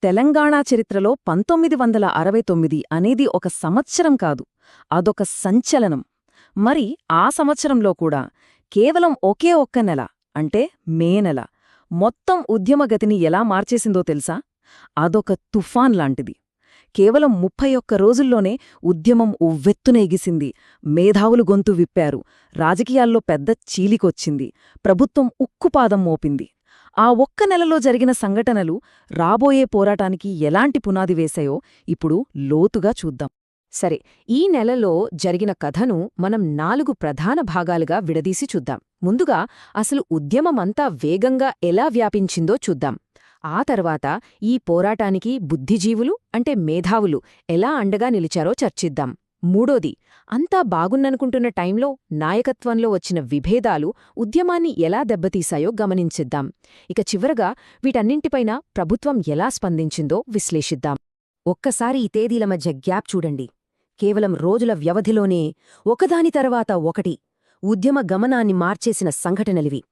తెలంగాణ చరిత్రలో 1969 అనేది ఒక సంవత్సరం కాదు, అదొక సంచలనం. మరి ఆ సంవత్సరంలో కూడా కేవలం ఒకే ఒక్క నెల, అంటే మే నెల, మొత్తం ఉద్యమగతిని ఎలా మార్చేసిందో తెలుసా? అదొక తుఫాన్ లాంటిది. కేవలం 31 రోజుల్లోనే ఉద్యమం ఉవ్వెత్తున ఎగిసింది. మేధావులు గొంతు విప్పారు, రాజకీయాల్లో పెద్ద చీలికొచ్చింది, ప్రభుత్వం ఉక్కుపాదం మోపింది. ఆ ఒక్క నెలలో జరిగిన సంఘటనలు రాబోయే పోరాటానికి ఎలాంటి పునాది వేశాయో ఇప్పుడు లోతుగా చూద్దాం. సరే, ఈ నెలలో జరిగిన కథను మనం 4 ప్రధాన భాగాలుగా విడదీసి చూద్దాం. ముందుగా అసలు ఉద్యమమంతా వేగంగా ఎలా వ్యాపించిందో చూద్దాం. ఆ తర్వాత ఈ పోరాటానికి బుద్ధిజీవులు అంటే మేధావులు ఎలా అండగా నిలిచారో చర్చిద్దాం. మూడోది, అంతా బాగున్ననుకుంటున్న టైంలో నాయకత్వంలో వచ్చిన విభేదాలు ఉద్యమాన్ని ఎలా దెబ్బతీశాయో గమనించిద్దాం. ఇక చివరగా వీటన్నింటిపైన ప్రభుత్వం ఎలా స్పందించిందో విశ్లేషిద్దాం. ఒక్కసారి ఈ తేదీల మధ్య గ్యాప్ చూడండి. కేవలం రోజుల వ్యవధిలోనే ఒకదాని తర్వాత ఒకటి ఉద్యమ గమనాన్ని మార్చేసిన సంఘటనలివి.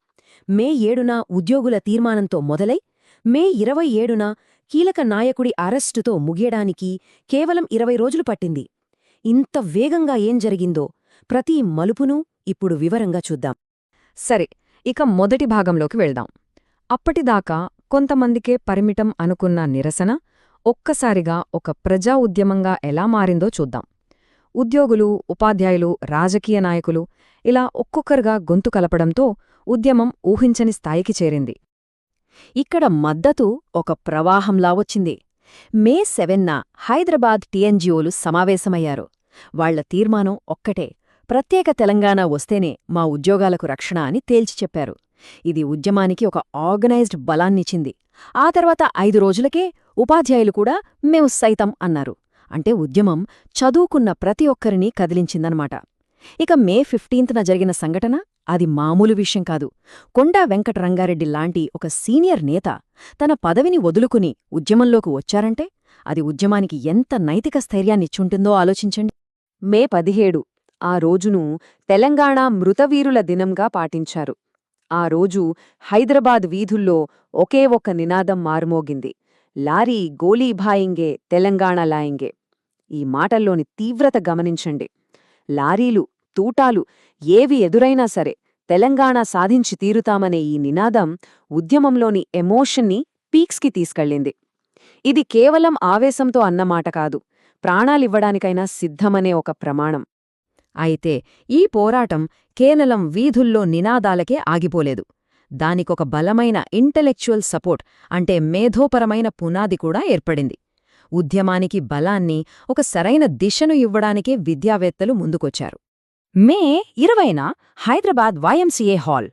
మే 7న ఉద్యోగుల తీర్మానంతో మొదలై మే 27న కీలక నాయకుడి అరెస్టుతో ముగియడానికి కేవలం 20 రోజులు పట్టింది. ఇంత వేగంగా ఏం జరిగిందో ప్రతి మలుపునూ ఇప్పుడు వివరంగా చూద్దాం. సరే, ఇక మొదటి భాగంలోకి వెళ్దాం. అప్పటిదాకా కొంతమందికే పరిమితం అనుకున్న నిరసన ఒక్కసారిగా ఒక ప్రజా ఉద్యమంగా ఎలా మారిందో చూద్దాం. ఉద్యోగులు, ఉపాధ్యాయులు, రాజకీయ నాయకులు ఇలా ఒక్కొక్కరుగా గొంతు కలపడంతో ఉద్యమం ఊహించని స్థాయికి చేరింది. ఇక్కడ మద్దతు ఒక ప్రవాహంలా వచ్చింది. మే 7న హైదరాబాద్ టీఎన్జీఓలు సమావేశమయ్యారు. వాళ్ల తీర్మానం ఒక్కటే, ప్రత్యేక తెలంగాణ వస్తేనే మా ఉద్యోగాలకు రక్షణ అని తేల్చి చెప్పారు. ఇది ఉద్యమానికి ఒక ఆర్గనైజ్డ్ బలాన్నిచ్చింది. ఆ తర్వాత 5 రోజులకే ఉపాధ్యాయులు కూడా మేము సైతం అన్నారు. అంటే ఉద్యమం చదువుకున్న ప్రతి ఒక్కరినీ కదిలించిందన్నమాట. ఇక మే 15న జరిగిన సంఘటన అది మామూలు విషయం కాదు. కొండా వెంకటరంగారెడ్డి లాంటి ఒక సీనియర్ నేత తన పదవిని వదులుకుని ఉద్యమంలోకి వచ్చారంటే అది ఉద్యమానికి ఎంత నైతిక స్థైర్యాన్నిచ్చుంటుందో ఆలోచించండి. మే 17 ఆ రోజును తెలంగాణ మృతవీరుల దినంగా పాటించారు. ఆ రోజు హైదరాబాద్ వీధుల్లో ఒకే ఒక్క నినాదం మారుమోగింది: లారీ గోలీ భాయింగే, తెలంగాణ లాయింగే. ఈ మాటల్లోని తీవ్రత గమనించండి. లారీలు, తూటాలు ఏవి ఎదురైనా సరే తెలంగాణ సాధించి తీరుతామనే ఈ నినాదం ఉద్యమంలోని ఎమోషన్ని పీక్స్కి తీసుకెళ్ళింది. ఇది కేవలం ఆవేశంతో అన్నమాట కాదు, ప్రాణాలివ్వడానికైనా సిద్ధమనే ఒక ప్రమాణం. అయితే ఈ పోరాటం కేవలం వీధుల్లో నినాదాలకే ఆగిపోలేదు. దానికొక బలమైన ఇంటెలెక్చువల్ సపోర్ట్ అంటే మేధోపరమైన పునాది కూడా ఏర్పడింది. ఉద్యమానికి బలాన్ని, ఒక సరైన దిశను ఇవ్వడానికే విద్యావేత్తలు ముందుకొచ్చారు. మే 20న హైదరాబాద్ వైఎంసీఏ హాల్.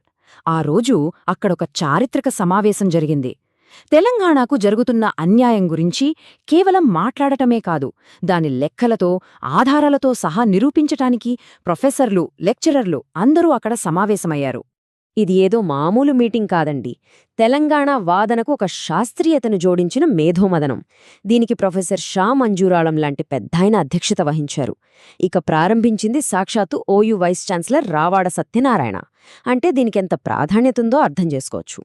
ఆ రోజు అక్కడొక చారిత్రక సమావేశం జరిగింది. తెలంగాణకు జరుగుతున్న అన్యాయం గురించి కేవలం మాట్లాడటమే కాదు, దాని లెక్కలతో, ఆధారాలతో సహా నిరూపించటానికి ప్రొఫెసర్లు, లెక్చరర్లు అందరూ అక్కడ సమావేశమయ్యారు. ఇది ఏదో మామూలు మీటింగ్ కాదండి. తెలంగాణ వాదనకు ఒక శాస్త్రీయతను జోడించిన మేధోమదనం. దీనికి ప్రొఫెసర్ షా మంజూరాళం లాంటి పెద్దాయన అధ్యక్షత వహించారు. ఇక ప్రారంభించింది సాక్షాత్తు OU vice chancellor Ravada Satyanarayana. అంటే దీనికెంత ప్రాధాన్యతుందో అర్థం చేసుకోవచ్చు.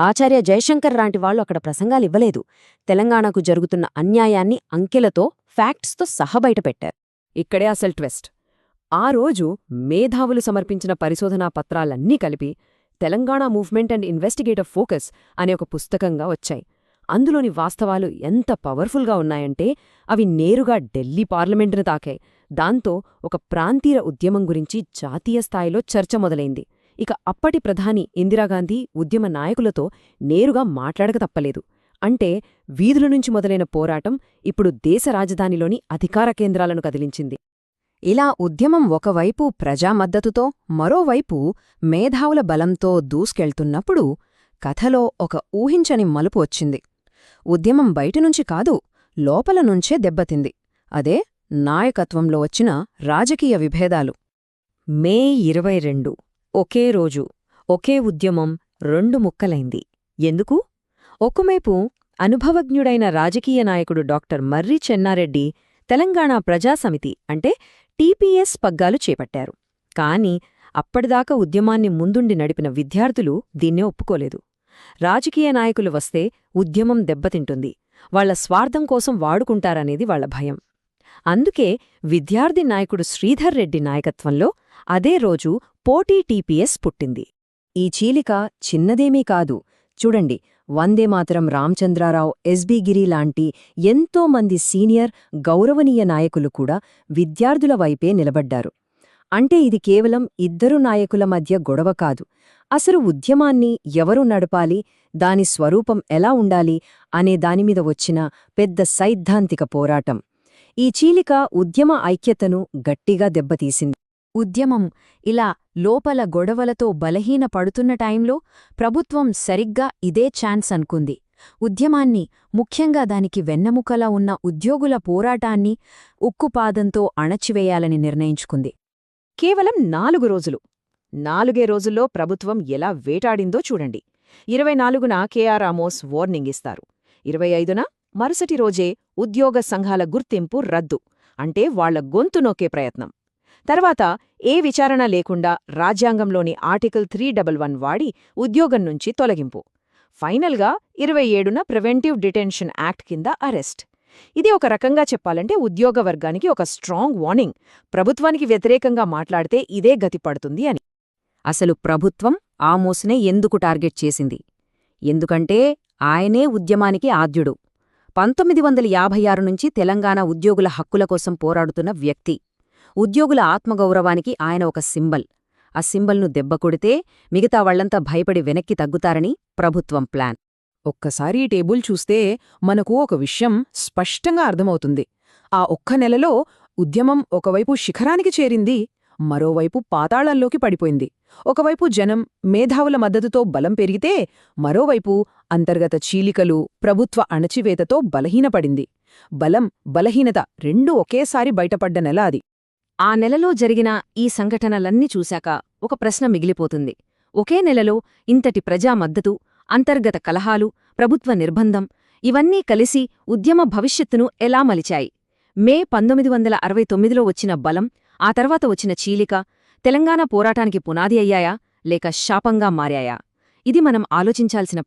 ఆచార్య జయశంకర్ లాంటి వాళ్లు అక్కడ ప్రసంగాలివ్వలేదు. తెలంగాణకు జరుగుతున్న అన్యాయాన్ని అంకెలతో, ఫ్యాక్ట్స్తో సహా బయటపెట్టారు. ఇక్కడే అసలు ట్విస్ట్. ఆ రోజు మేధావులు సమర్పించిన పరిశోధనా పత్రాలన్నీ కలిపి Telangana movement and investigative focus అనే ఒక పుస్తకంగా వచ్చాయి. అందులోని వాస్తవాలు ఎంత పవర్ఫుల్గా ఉన్నాయంటే అవి నేరుగా ఢిల్లీ పార్లమెంటును తాకాయి. దాంతో ఒక ప్రాంతీయ ఉద్యమం గురించి జాతీయ స్థాయిలో చర్చ మొదలైంది. ఇక అప్పటి ప్రధాని ఇందిరాగాంధీ ఉద్యమ నాయకులతో నేరుగా మాట్లాడక తప్పలేదు. అంటే వీధుల నుంచి మొదలైన పోరాటం ఇప్పుడు దేశ రాజధానిలోని అధికార కేంద్రాలను కదిలించింది. ఇలా ఉద్యమం ఒకవైపు ప్రజామద్దతుతో, మరోవైపు మేధావుల బలంతో దూసుకెళ్తున్నప్పుడు కథలో ఒక ఊహించని మలుపు వచ్చింది. ఉద్యమం బయటినుంచి కాదు, లోపలనుంచే దెబ్బతింది. అదే నాయకత్వంలో వచ్చిన రాజకీయ విభేదాలు. మే 22 ఒకే రోజు, ఒకే ఉద్యమం 2 ముక్కలైంది. ఎందుకు? ఒకవైపు అనుభవజ్ఞుడైన రాజకీయ నాయకుడు డాక్టర్ మర్రి చెన్నారెడ్డి తెలంగాణ ప్రజాసమితి అంటే టీపీఎస్ పగ్గాలు చేపట్టారు. కాని అప్పటిదాకా ఉద్యమాన్ని ముందుండి నడిపిన విద్యార్థులు దీన్నే ఒప్పుకోలేదు. రాజకీయ నాయకులు వస్తే ఉద్యమం దెబ్బతింటుంది, వాళ్ల స్వార్థం కోసం వాడుకుంటారనేది వాళ్ల భయం. అందుకే విద్యార్థి నాయకుడు శ్రీధర్ రెడ్డి నాయకత్వంలో అదే రోజు పోటీ టీపీఎస్ పుట్టింది. ఈ చీలిక చిన్నదేమీ కాదు. చూడండి, వందేమాతరం రామచంద్రారావు, ఎస్బీ గిరి లాంటి ఎంతోమంది సీనియర్ గౌరవనీయ నాయకులు కూడా విద్యార్థుల వైపే నిలబడ్డారు. అంటే ఇది కేవలం ఇద్దరు నాయకుల మధ్య గొడవ కాదు. అసలు ఉద్యమాన్ని ఎవరు నడపాలి, దాని స్వరూపం ఎలా ఉండాలి అనే దానిమీద వచ్చిన పెద్ద సైద్ధాంతిక పోరాటం. ఈ చీలిక ఉద్యమ ఐక్యతను గట్టిగా దెబ్బతీసింది. ఉద్యమం ఇలా లోపల గొడవలతో బలహీన పడుతున్న టైంలో ప్రభుత్వం సరిగ్గా ఇదే ఛాన్స్ అనుకుంది. ఉద్యమాన్ని, ముఖ్యంగా దానికి వెన్నెముకలా ఉన్న ఉద్యోగుల పోరాటాన్ని ఉక్కుపాదంతో అణచివేయాలని నిర్ణయించుకుంది. కేవలం 4 రోజులు. 4 రోజుల్లో ప్రభుత్వం ఎలా వేటాడిందో చూడండి. 24న కేఆర్ ఆమోస్ వార్నింగ్ ఇస్తారు. 25న మరుసటి రోజే ఉద్యోగ సంఘాల గుర్తింపు రద్దు, అంటే వాళ్ల గొంతు నొక్కే ప్రయత్నం. తర్వాత ఏ విచారణ లేకుండా రాజ్యాంగంలోని ఆర్టికల్ 311 వాడి ఉద్యోగం నుంచి తొలగింపు. ఫైనల్గా 27న ప్రివెంటివ్ డిటెన్షన్ యాక్ట్ కింద అరెస్ట్. ఇది ఒక రకంగా చెప్పాలంటే ఉద్యోగ వర్గానికి ఒక స్ట్రాంగ్ వార్నింగ్. ప్రభుత్వానికి వ్యతిరేకంగా మాట్లాడితే ఇదే గతి పడుతుంది అని. అసలు ప్రభుత్వం ఆమోస్నే ఎందుకు టార్గెట్ చేసింది? ఎందుకంటే ఆయనే ఉద్యమానికి ఆద్యుడు. 1956 నుంచి తెలంగాణ ఉద్యోగుల హక్కుల కోసం పోరాడుతున్న వ్యక్తి. ఉద్యోగుల ఆత్మగౌరవానికి ఆయన ఒక సింబల్. ఆ సింబల్ను దెబ్బకొడితే మిగతా వాళ్లంతా భయపడి వెనక్కి తగ్గుతారని ప్రభుత్వం ప్లాన్. ఒక్కసారి ఈ టేబుల్ చూస్తే మనకు ఒక విషయం స్పష్టంగా అర్థమవుతుంది. ఆ ఒక్క నెలలో ఉద్యమం ఒకవైపు శిఖరానికి చేరింది, మరోవైపు పాతాళంలోకి పడిపోయింది. ఒకవైపు జనం, మేధావుల మద్దతుతో బలం పెరిగితే, మరోవైపు అంతర్గత చీలికలు, ప్రభుత్వ అణచివేతతో బలహీనపడింది. బలం, బలహీనత రెండూ ఒకేసారి బయటపడ్డ నెల అది. ఆ నెలలో జరిగిన ఈ సంఘటనలన్నీ చూశాక ఒక ప్రశ్న మిగిలిపోతుంది. ఒకే నెలలో ఇంతటి ప్రజా మద్దతు, అంతర్గత కలహాలు, ప్రభుత్వ నిర్బంధం ఇవన్నీ కలిసి ఉద్యమ భవిష్యత్తును ఎలా మలిచాయి? మే 1969లో వచ్చిన బలం, ఆ తర్వాత వచ్చిన చీలిక తెలంగాణ పోరాటానికి పునాది అయ్యాయా, లేక శాపంగా మారాయా? ఇది మనం ఆలోచించాల్సిన